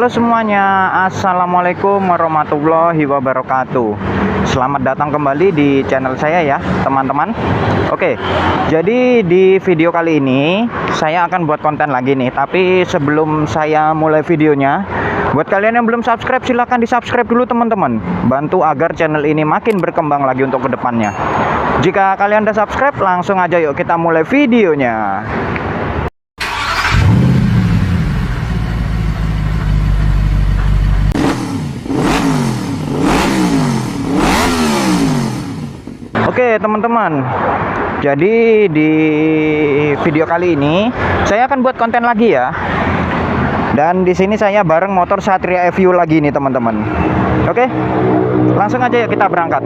Halo semuanya, Assalamualaikum warahmatullahi wabarakatuh. Selamat datang kembali di channel saya ya teman-teman. Oke, jadi di video kali ini saya akan buat konten lagi nih. Tapi sebelum saya mulai videonya, buat kalian yang belum subscribe, silahkan di subscribe dulu teman-teman. Bantu agar channel ini makin berkembang lagi untuk kedepannya. Jika kalian udah subscribe, langsung aja yuk kita mulai videonya. Oke teman-teman, jadi di video kali ini saya akan buat konten lagi ya. Dan di sini saya bareng motor Satria FU lagi nih teman-teman. Oke, langsung aja ya kita berangkat.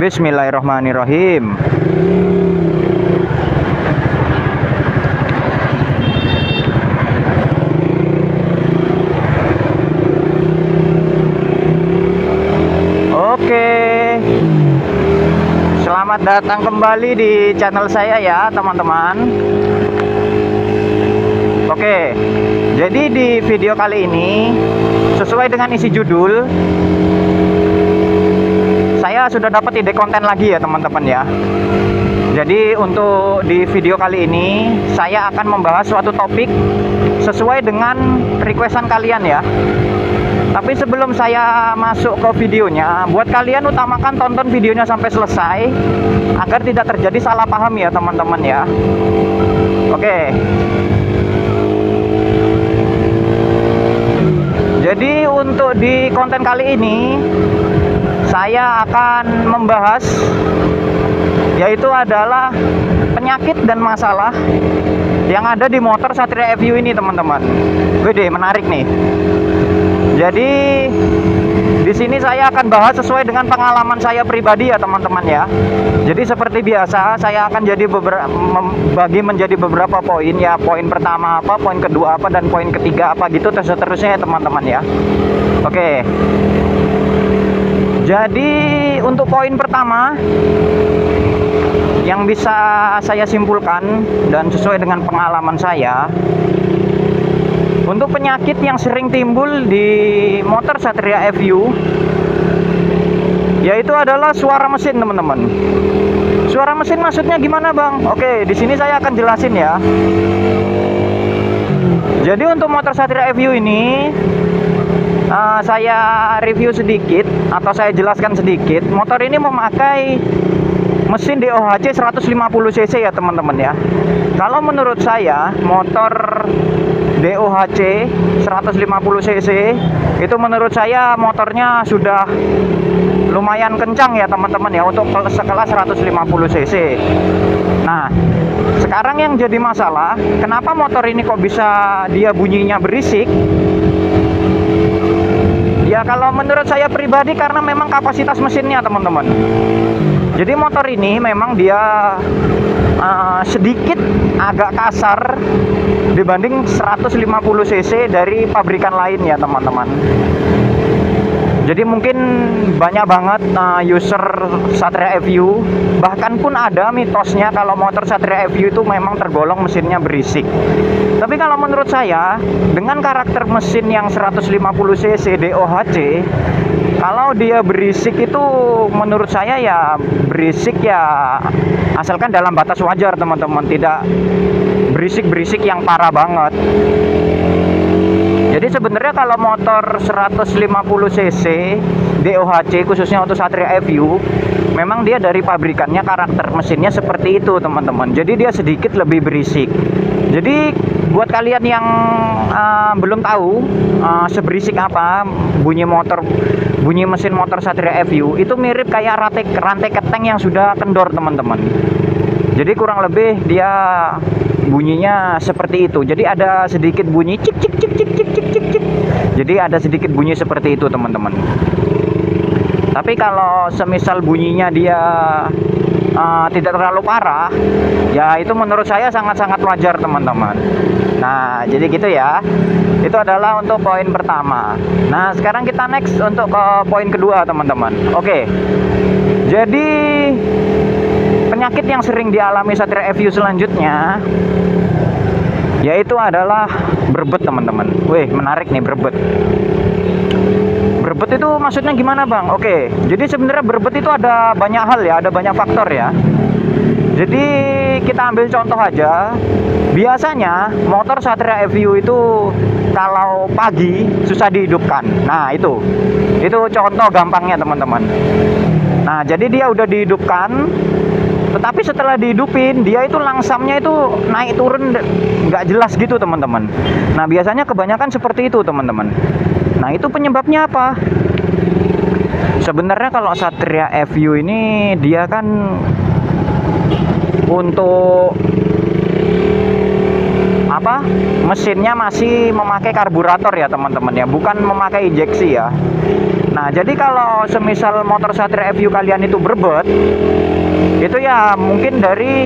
Bismillahirrahmanirrahim. Oke, selamat datang kembali di channel saya ya teman-teman. Oke, jadi di video kali ini sesuai dengan isi judul, saya sudah dapat ide konten lagi ya teman-teman ya. Jadi untuk di video kali ini saya akan membahas suatu topik sesuai dengan requestan kalian ya. Tapi sebelum saya masuk ke videonya, buat kalian utamakan tonton videonya sampai selesai agar tidak terjadi salah paham ya teman-teman ya. Oke. Jadi untuk di konten kali ini saya akan membahas yaitu adalah penyakit dan masalah yang ada di motor Satria FU ini teman-teman. Wede, menarik nih. Jadi di sini saya akan bahas sesuai dengan pengalaman saya pribadi ya teman-teman ya. Jadi seperti biasa saya akan jadi membagi menjadi beberapa poin ya. Poin pertama apa, poin kedua apa, dan poin ketiga apa gitu terus-terusnya ya teman-teman ya. Oke. Jadi untuk poin pertama yang bisa saya simpulkan dan sesuai dengan pengalaman saya, untuk penyakit yang sering timbul di motor Satria FU yaitu adalah suara mesin teman-teman. Suara mesin maksudnya gimana bang? Oke, di sini saya akan jelasin ya. Jadi untuk motor Satria FU ini saya review sedikit atau saya jelaskan sedikit. Motor ini memakai mesin DOHC 150 cc ya teman-teman ya. Kalau menurut saya motor DOHC 150 cc itu menurut saya motornya sudah lumayan kencang ya teman-teman ya untuk sekelas 150 cc. Nah, sekarang yang jadi masalah, kenapa motor ini kok bisa dia bunyinya berisik? Ya kalau menurut saya pribadi karena memang kapasitas mesinnya teman-teman. Jadi motor ini memang dia sedikit agak kasar dibanding 150 cc dari pabrikan lain ya teman-teman. Jadi mungkin banyak banget user Satria FU, bahkan pun ada mitosnya kalau motor Satria FU itu memang tergolong mesinnya berisik. Tapi kalau menurut saya dengan karakter mesin yang 150 cc DOHC, kalau dia berisik itu menurut saya ya berisik ya asalkan dalam batas wajar teman-teman, tidak berisik-berisik yang parah banget. Jadi sebenarnya kalau motor 150 cc DOHC khususnya untuk Satria FU, memang dia dari pabrikannya karakter mesinnya seperti itu teman-teman. Jadi dia sedikit lebih berisik. Jadi buat kalian yang belum tahu seberisik apa bunyi mesin motor Satria FU, itu mirip kayak rantai keteng yang sudah kendor teman-teman. Jadi kurang lebih dia bunyinya seperti itu. Jadi ada sedikit bunyi cik cik cik cik cik cik cik cik. Jadi ada sedikit bunyi seperti itu teman-teman. Tapi kalau semisal bunyinya dia tidak terlalu parah, ya itu menurut saya sangat-sangat wajar teman-teman. Nah jadi gitu ya. Itu adalah untuk poin pertama. Nah, sekarang kita next untuk ke poin kedua, teman-teman. Oke. Jadi penyakit yang sering dialami Satria FU selanjutnya yaitu adalah berbet, teman-teman. Wih, menarik nih berbet. Berbet itu maksudnya gimana, Bang? Oke, jadi sebenarnya berbet itu ada banyak hal ya, ada banyak faktor ya. Jadi kita ambil contoh aja. Biasanya motor Satria FU itu kalau pagi susah dihidupkan. Nah, itu contoh gampangnya, teman-teman. Nah, jadi dia udah dihidupkan, tetapi setelah dihidupin dia itu langsamnya itu naik turun nggak jelas gitu, teman-teman. Nah, biasanya kebanyakan seperti itu, teman-teman. Nah, itu penyebabnya apa? Sebenarnya kalau Satria FU ini dia kan untuk apa, mesinnya masih memakai karburator ya, teman-teman ya, bukan memakai injeksi ya. Nah, jadi kalau semisal motor Satria FU kalian itu berbet, itu ya mungkin dari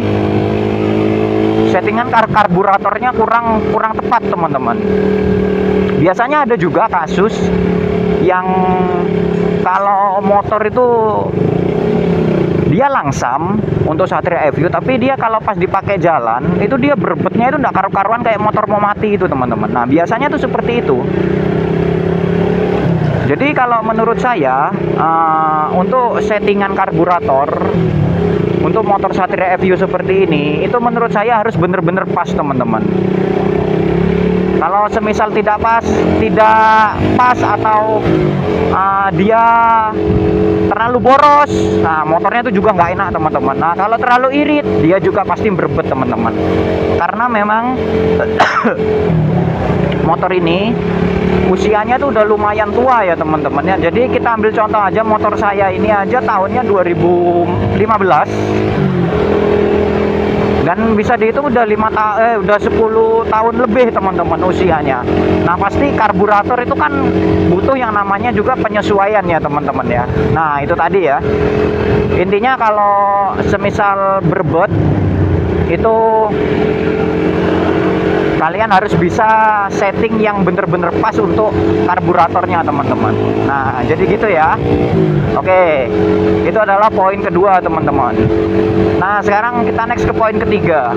settingan karburatornya kurang tepat, teman-teman. Biasanya ada juga kasus yang kalau motor itu dia langsam untuk Satria FU, tapi dia kalau pas dipakai jalan itu dia berbetnya itu enggak karu-karuan kayak motor mau mati itu, teman-teman. Nah, biasanya tuh seperti itu. Jadi kalau menurut saya untuk settingan karburator untuk motor Satria FU seperti ini itu menurut saya harus bener-bener pas, teman-teman. Kalau semisal tidak pas atau dia terlalu boros, nah motornya itu juga nggak enak, teman-teman. Nah, kalau terlalu irit dia juga pasti berbet, teman-teman, karena memang motor ini usianya tuh udah lumayan tua ya, teman-teman ya. Jadi kita ambil contoh aja, motor saya ini aja tahunnya 2015 dan bisa dihitung udah 10 tahun lebih, teman-teman, usianya. Nah, pasti karburator itu kan butuh yang namanya juga penyesuaian ya, teman-teman ya. Nah, itu tadi ya, intinya kalau semisal berbet itu kalian harus bisa setting yang bener-bener pas untuk karburatornya, teman-teman. Nah, jadi gitu ya. Oke, itu adalah poin kedua, teman-teman. Nah, sekarang kita next ke poin ketiga.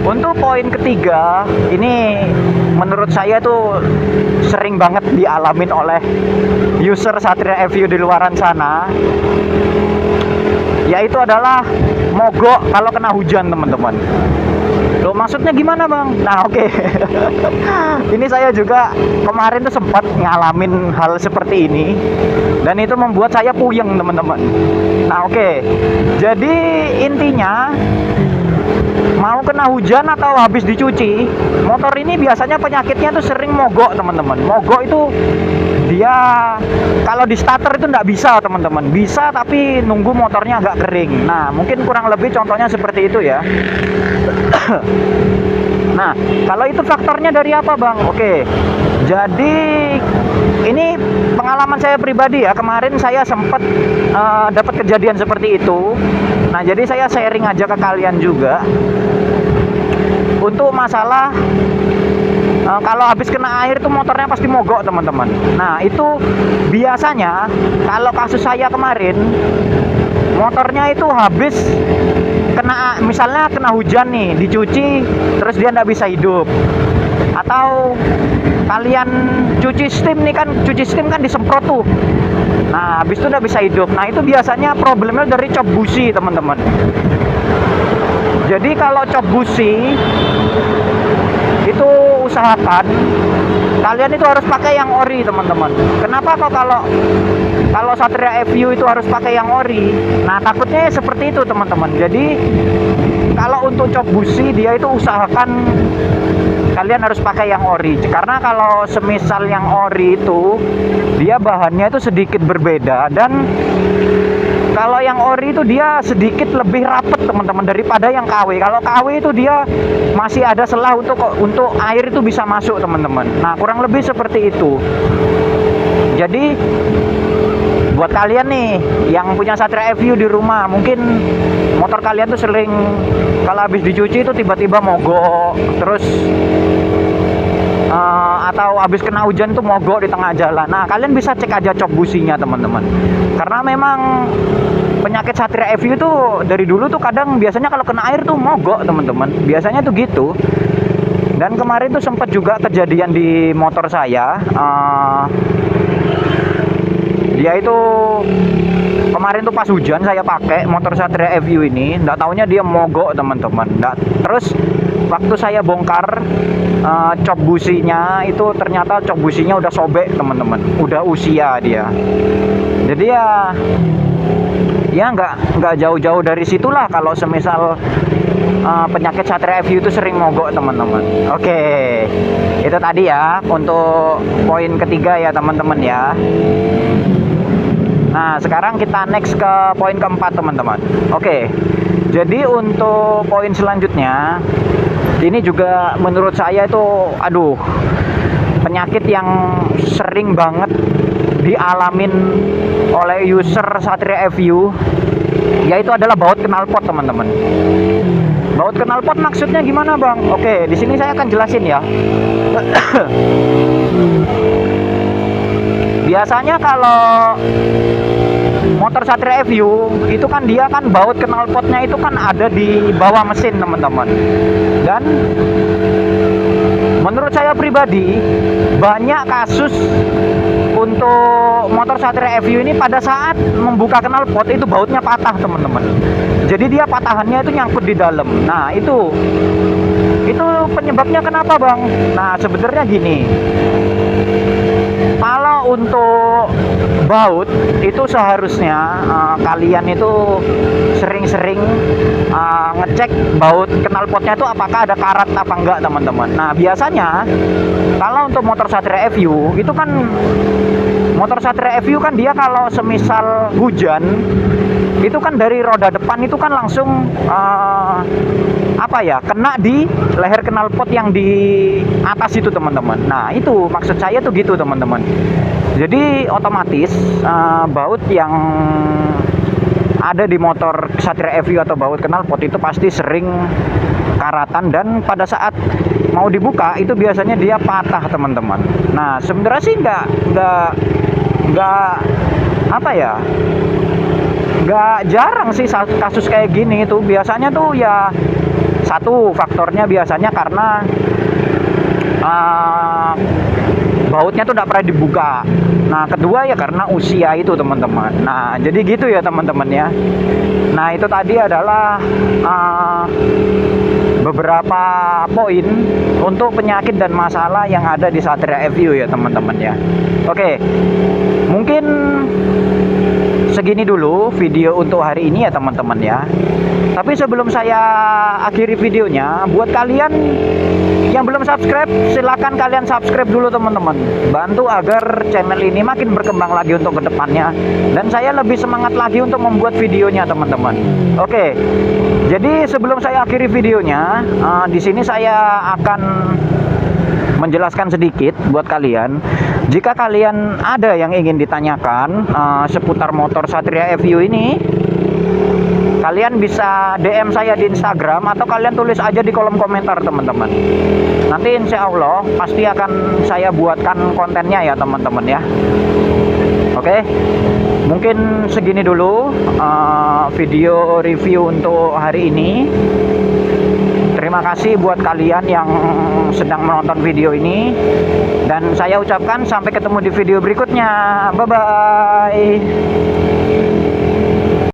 Untuk poin ketiga ini menurut saya tuh sering banget dialamin oleh user Satria FU di luaran sana, yaitu adalah mogok kalau kena hujan, teman-teman. Loh, maksudnya gimana, Bang? Nah, oke. Ini saya juga kemarin tuh sempat ngalamin hal seperti ini dan itu membuat saya puyeng, teman-teman. Nah, oke. Jadi intinya mau kena hujan atau habis dicuci, motor ini biasanya penyakitnya tuh sering mogok, teman-teman. Mogok itu dia kalau di starter itu nggak bisa, teman-teman. Bisa tapi nunggu motornya agak kering. Nah, mungkin kurang lebih contohnya seperti itu ya. Nah, kalau itu faktornya dari apa, Bang? Oke, jadi ini pengalaman saya pribadi ya. Kemarin saya sempat dapat kejadian seperti itu. Nah, jadi saya sharing aja ke kalian juga untuk masalah kalau habis kena air tuh motornya pasti mogok, teman-teman. Nah, itu biasanya kalau kasus saya kemarin, motornya itu habis misalnya kena hujan nih, dicuci terus dia nggak bisa hidup, atau kalian cuci steam kan disemprot tuh. Nah, habis itu nggak bisa hidup. Nah, itu biasanya problemnya dari cop busi, teman-teman. Jadi kalau cop busi itu usahakan kalian itu harus pakai yang ori, teman-teman. Kenapa kok kalau Satria FU itu harus pakai yang ori? Nah, takutnya seperti itu, teman-teman. Jadi kalau untuk cop busi dia itu usahakan kalian harus pakai yang ori, karena kalau semisal yang ori itu dia bahannya itu sedikit berbeda, dan kalau yang ori itu dia sedikit lebih rapet, teman-teman, daripada yang KW. Kalau KW itu dia masih ada celah untuk air itu bisa masuk, teman-teman. Nah, kurang lebih seperti itu. Jadi buat kalian nih yang punya Satria FU di rumah, mungkin motor kalian tuh sering kalau habis dicuci itu tiba-tiba mogok, terus atau habis kena hujan tuh mogok di tengah jalan. Nah, kalian bisa cek aja cok businya teman-teman. Karena memang penyakit Satria FU itu dari dulu tuh kadang biasanya kalau kena air tuh mogok teman-teman. Biasanya tuh gitu. Dan kemarin tuh sempat juga kejadian di motor saya. Dia itu kemarin tuh pas hujan saya pakai motor Satria FU ini, nggak taunya dia mogok teman-teman. Terus waktu saya bongkar cok businya itu ternyata cok businya udah sobek teman-teman, udah usia dia. Jadi ya nggak jauh-jauh dari situlah kalau semisal penyakit Satria FU itu sering mogok teman-teman. Oke, itu tadi ya untuk poin ketiga ya teman-teman ya. Nah, sekarang kita next ke poin keempat teman-teman. Oke, jadi untuk poin selanjutnya, ini juga menurut saya itu, penyakit yang sering banget dialamin oleh user Satria FU, yaitu adalah baut knalpot teman-teman. Baut knalpot maksudnya gimana bang? Oke, di sini saya akan jelasin ya. Biasanya kalau motor Satria FU itu kan dia kan baut knalpotnya itu kan ada di bawah mesin teman-teman. Dan menurut saya pribadi banyak kasus untuk motor Satria FU ini pada saat membuka knalpot itu bautnya patah teman-teman. Jadi dia patahannya itu nyangkut di dalam. Nah itu penyebabnya kenapa bang? Nah sebenarnya gini. Kalau untuk baut itu seharusnya kalian itu sering-sering ngecek baut knalpotnya itu apakah ada karat apa enggak teman-teman. Nah biasanya kalau untuk motor Satria FU itu kan motor Satria FU kan dia kalau semisal hujan itu kan dari roda depan itu kan langsung kena di leher knalpot yang di atas itu teman-teman. Nah itu maksud saya tuh gitu teman-teman. Jadi otomatis baut yang ada di motor Satria FU atau baut knalpot itu pasti sering karatan dan pada saat mau dibuka itu biasanya dia patah teman-teman. Nah sebenarnya sih nggak jarang sih kasus kayak gini itu. Biasanya tuh ya satu faktornya biasanya karena bautnya tuh nggak pernah dibuka. Nah kedua ya karena usia itu teman-teman. Nah jadi gitu ya teman-teman ya. Nah itu tadi adalah beberapa poin untuk penyakit dan masalah yang ada di Satria FU ya teman-teman ya. Oke, mungkin segini dulu video untuk hari ini ya teman-teman ya. Tapi sebelum saya akhiri videonya, buat kalian yang belum subscribe, silakan kalian subscribe dulu teman-teman. Bantu agar channel ini makin berkembang lagi untuk kedepannya. Dan saya lebih semangat lagi untuk membuat videonya teman-teman. Oke, jadi sebelum saya akhiri videonya, di sini saya akan menjelaskan sedikit buat kalian. Jika kalian ada yang ingin ditanyakan seputar motor Satria FU ini, kalian bisa DM saya di Instagram atau kalian tulis aja di kolom komentar teman-teman. Nanti insya Allah pasti akan saya buatkan kontennya ya teman-teman ya. Oke, mungkin segini dulu video review untuk hari ini. Terima kasih buat kalian yang sedang menonton video ini. Dan saya ucapkan sampai ketemu di video berikutnya. Bye-bye.